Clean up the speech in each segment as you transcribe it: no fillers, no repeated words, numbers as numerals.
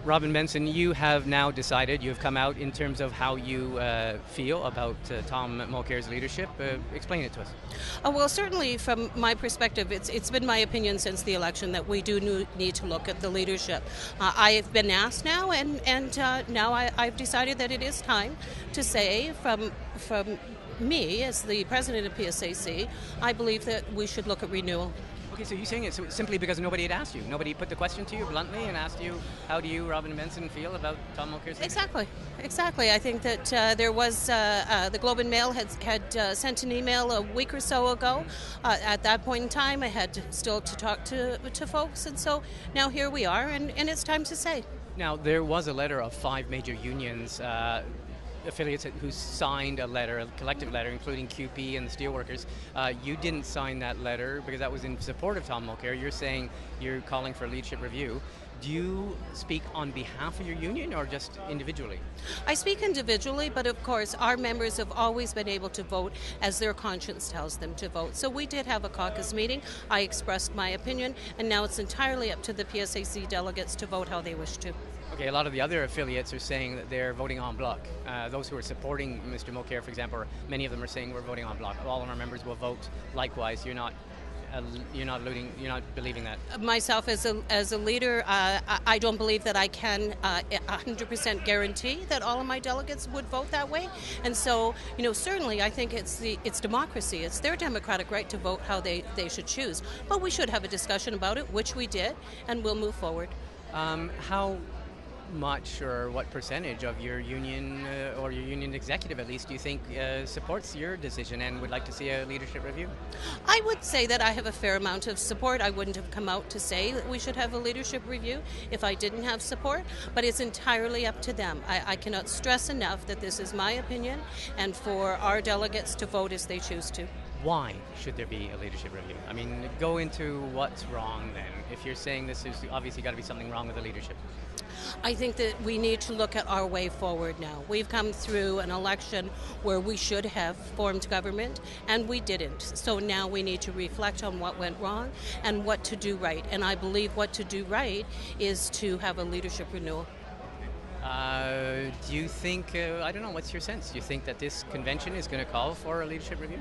Robyn Benson, you have now decided, you've come out in terms of how you feel about Tom Mulcair's leadership. Explain it to us. Well, certainly from my perspective, it's been my opinion since the election that we do need to look at the leadership. I've been asked now, and now I've decided that it is time to say from me, as the president of PSAC, I believe that we should look at renewal. Okay, so you're saying it simply because nobody had asked you? Nobody put the question to you bluntly and asked you, how do you, Robyn Benson, feel about Tom Mulcair's leadership? Exactly. I think that there was, the Globe and Mail had sent an email a week or so ago. At that point in time, I had still to talk to folks, and so now here we are, and it's time to say. Now, there was a letter of 5 major unions, affiliates who signed a letter, a collective letter, including QP and the steelworkers. You didn't sign that letter because that was in support of Tom Mulcair. You're saying you're calling for a leadership review. Do you speak on behalf of your union or just individually? I speak individually, but of course our members have always been able to vote as their conscience tells them to vote. So we did have a caucus meeting. I expressed my opinion, and now it's entirely up to the PSAC delegates to vote how they wish to. Okay, a lot of the other affiliates are saying that they're voting en bloc. Those who are supporting Mr. Mulcair, for example, many of them are saying we're voting en bloc. All of our members will vote likewise. You're not believing that? Myself, as a leader, I don't believe that I can 100% guarantee that all of my delegates would vote that way. And so, certainly I think it's democracy. It's their democratic right to vote how they should choose. But we should have a discussion about it, which we did, and we'll move forward. How much or what percentage of your union or your union executive at least do you think supports your decision and would like to see a leadership review? I would say that I have a fair amount of support. I wouldn't have come out to say that we should have a leadership review if I didn't have support, but it's entirely up to them. I cannot stress enough that this is my opinion and for our delegates to vote as they choose to. Why should there be a leadership review? I mean, go into what's wrong then. If you're saying this is obviously got to be something wrong with the leadership. I think that we need to look at our way forward now. We've come through an election where we should have formed government, and we didn't. So now we need to reflect on what went wrong and what to do right. And I believe what to do right is to have a leadership renewal. Do you think, I don't know, what's your sense? Do you think that this convention is going to call for a leadership review?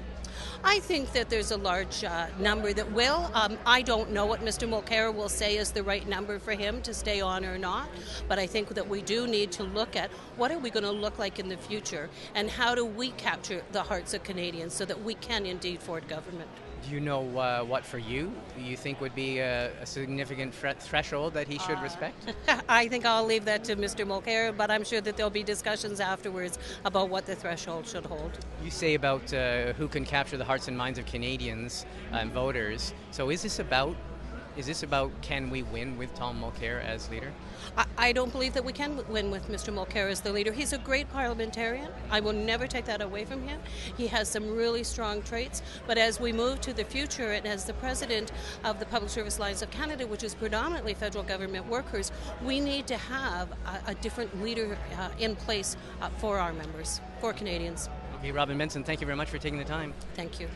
I think that there's a large number that will. I don't know what Mr. Mulcair will say is the right number for him to stay on or not, but I think that we do need to look at what are we going to look like in the future and how do we capture the hearts of Canadians so that we can indeed forward government. Do you know what for you think would be a significant threshold that he should respect? I think I'll leave that to Mr. Mulcair, but I'm sure that there'll be discussions afterwards about what the threshold should hold. You say about who can capture the hearts and minds of Canadians and voters. So is this about can we win with Tom Mulcair as leader? I don't believe that we can win with Mr. Mulcair as the leader. He's a great parliamentarian. I will never take that away from him. He has some really strong traits. But as we move to the future and as the president of the Public Service Alliance of Canada, which is predominantly federal government workers, we need to have a different leader in place for our members, for Canadians. Okay, Robyn Benson, thank you very much for taking the time. Thank you.